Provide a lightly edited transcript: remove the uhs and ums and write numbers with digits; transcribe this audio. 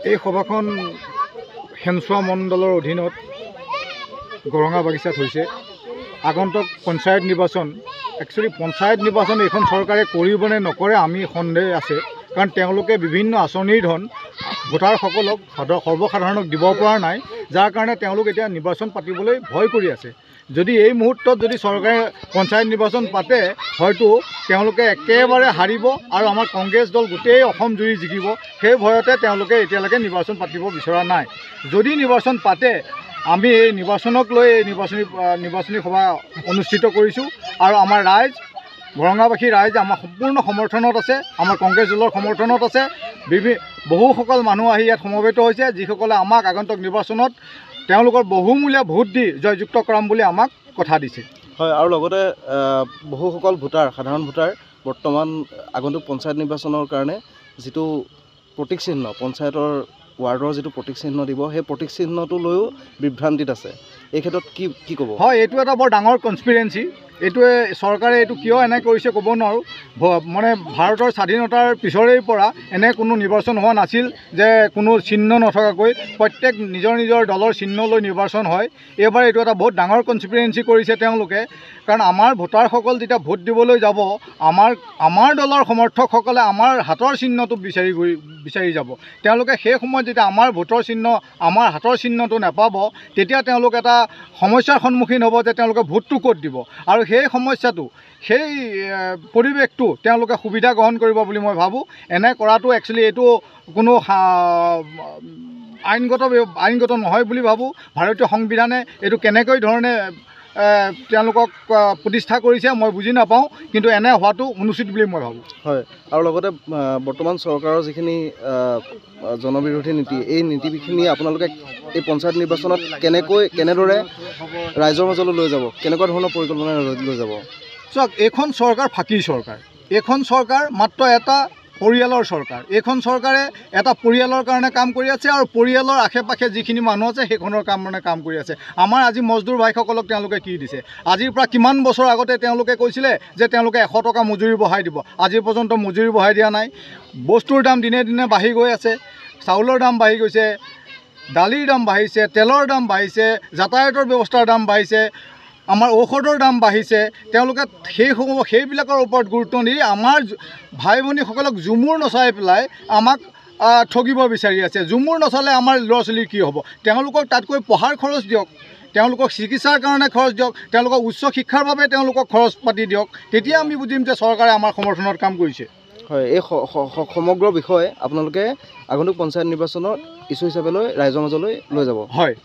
এই সভাখন হেনচোৱা মণ্ডলৰ অধীনত গৰঙা বাগিচাত হৈছে। আগন্তুক পঞ্চায়ত নিৰ্বাচন, একচুৱেলি পঞ্চায়ত নিৰ্বাচন এইখন চৰকাৰে কৰিবনে নকৰে আমি সন্দেহ আছে, কাৰণ তেওঁলোকে বিভিন্ন আঁচনিৰ ধন ভোটাৰসকলক সৰ্বসাধাৰণক দিব পৰা নাই, যাৰ কাৰণে তেওঁলোক এতিয়া নিৰ্বাচন পাতিবলৈ ভয় কৰি আছে। যদি এই মুহূৰ্তত যদি চৰকাৰে পঞ্চায়ত নিৰ্বাচন পাতে, হয়তো তেওঁলোকে একেবাৰে হাৰিব আৰু আমাৰ কংগ্ৰেছ দল গোটেই অসম জুৰি জিকিব। সেই ভয়তে তেওঁলোকে এতিয়ালৈকে নিৰ্বাচন পাতিব বিচৰা নাই। যদি নিৰ্বাচন পাতে, আমি এই নিৰ্বাচনক লৈ এই নিৰ্বাচনী সভা অনুষ্ঠিত কৰিছোঁ আৰু আমাৰ ৰাইজ, গৰঙাবাসী ৰাইজ আমাৰ সম্পূৰ্ণ সমৰ্থনত আছে, আমাৰ কংগ্ৰেছ দলৰ সমৰ্থনত আছে। বহুসকল মানুহ আহি ইয়াত সমবেত হৈছে, যিসকলে আমাক আগন্তুক নিৰ্বাচনত তেওঁলোকৰ বহুমূলীয়া ভোট দি জয়যুক্ত কৰাম বুলি আমাক কথা দিছে। হয়, আৰু লগতে বহুসকল ভোটাৰ, সাধাৰণ ভোটাৰ বৰ্তমান আগন্তুক পঞ্চায়ত নিৰ্বাচনৰ কাৰণে যিটো প্ৰতীক চিহ্ন, পঞ্চায়তৰ ৱাৰ্ডৰ যিটো প্ৰতীক চিহ্ন দিব, সেই প্ৰতীক চিহ্নটো লৈও বিভ্ৰান্তিত আছে। এই ক্ষেত্ৰত কি ক'ব? হয়, এইটো এটা বৰ ডাঙৰ কনস্পিৰেঞ্চি। এইটোৱে চৰকাৰে এইটো কিয় এনে কৰিছে ক'ব নোৱাৰোঁ। মানে ভাৰতৰ স্বাধীনতাৰ পিছৰেই পৰা এনে কোনো নিৰ্বাচন হোৱা নাছিল যে কোনো চিহ্ন নথকাকৈ প্ৰত্যেক নিজৰ নিজৰ দলৰ চিহ্ন লৈ নিৰ্বাচন হয়। এইবাৰ এইটো এটা বহুত ডাঙৰ কনস্পিৰেঞ্চি কৰিছে তেওঁলোকে, কাৰণ আমাৰ ভোটাৰসকল যেতিয়া ভোট দিবলৈ যাব, আমাৰ দলৰ সমৰ্থকসকলে আমাৰ হাতৰ চিহ্নটো বিচাৰি যাব। তেওঁলোকে সেই সময়ত যেতিয়া আমাৰ ভোটৰ চিহ্ন, আমাৰ হাতৰ চিহ্নটো নাপাব, তেতিয়া তেওঁলোক এটা সমস্যাৰ সন্মুখীন হ'ব যে তেওঁলোকে ভোটটো ক'ত দিব। আৰু সেই সমস্যাটো, সেই পৰিৱেশটো তেওঁলোকে সুবিধা গ্ৰহণ কৰিব বুলি মই ভাবোঁ। এনে কৰাটো একচুৱেলি এইটো কোনো আইনগত নহয় বুলি ভাবোঁ। ভাৰতীয় সংবিধানে এইটো কেনেকৈ ধৰণে তেওঁলোকক প্ৰতিষ্ঠা কৰিছে মই বুজি নাপাওঁ, কিন্তু এনে হোৱাটো অনুচিত বুলি মই ভাবোঁ। হয়, আৰু লগতে বৰ্তমান চৰকাৰৰ যিখিনি জনবিৰোধী নীতি, এই নীতিখিনি আপোনালোকে এই পঞ্চায়ত নিৰ্বাচনত কেনেদৰে ৰাইজৰ মাজলৈ লৈ যাব, কেনেকুৱা ধৰণৰ পৰিকল্পনা লৈ যাব? চাওক, এইখন চৰকাৰ ফাঁকি চৰকাৰ। এইখন চৰকাৰ মাত্ৰ এটা পৰিয়ালৰ চৰকাৰ। এইখন চৰকাৰে এটা পৰিয়ালৰ কাৰণে কাম কৰি আছে আৰু পৰিয়ালৰ আশে পাশে যিখিনি মানুহ আছে সেইখনৰ কাম কৰি আছে। আমাৰ আজি মজদুৰ ভাইসকলক তেওঁলোকে কি দিছে? আজিৰ পৰা কিমান বছৰ আগতে তেওঁলোকে কৈছিলে যে তেওঁলোকে 100 টকা মজুৰি বঢ়াই দিব। আজি পৰ্যন্ত মজুৰি বঢ়াই দিয়া নাই। বস্তুৰ দাম দিনে দিনে বাঢ়ি গৈ আছে। চাউলৰ দাম বাঢ়ি গৈছে, দালিৰ দাম বাঢ়িছে, তেলৰ দাম বাঢ়িছে, যাতায়াতৰ ব্যৱস্থাৰ দাম বাঢ়িছে, আমাৰ ঔষধৰ দাম বাঢ়িছে। তেওঁলোকে সেইবিলাকৰ ওপৰত গুৰুত্ব দি আমাৰ ভাই ভনীসকলক জুমুৰ নচাই পেলাই আমাক ঠগিব বিচাৰি আছে। জুমুৰ নচালে আমাৰ ল'ৰা ছোৱালীৰ কি হ'ব? তেওঁলোকক তাতকৈ পঢ়াৰ খৰচ দিয়ক, তেওঁলোকক চিকিৎসাৰ কাৰণে খৰচ দিয়ক, তেওঁলোকক উচ্চ শিক্ষাৰ বাবে তেওঁলোকক খৰচ পাতি দিয়ক। তেতিয়া আমি বুজিম যে চৰকাৰে আমাৰ সমৰ্থনত কাম কৰিছে। হয়, এই সমগ্ৰ বিষয়ে আপোনালোকে আগন্তুক পঞ্চায়ত নিৰ্বাচনত ইছ্যু হিচাপে লৈ ৰাইজৰ মাজলৈ লৈ যাব। হয়।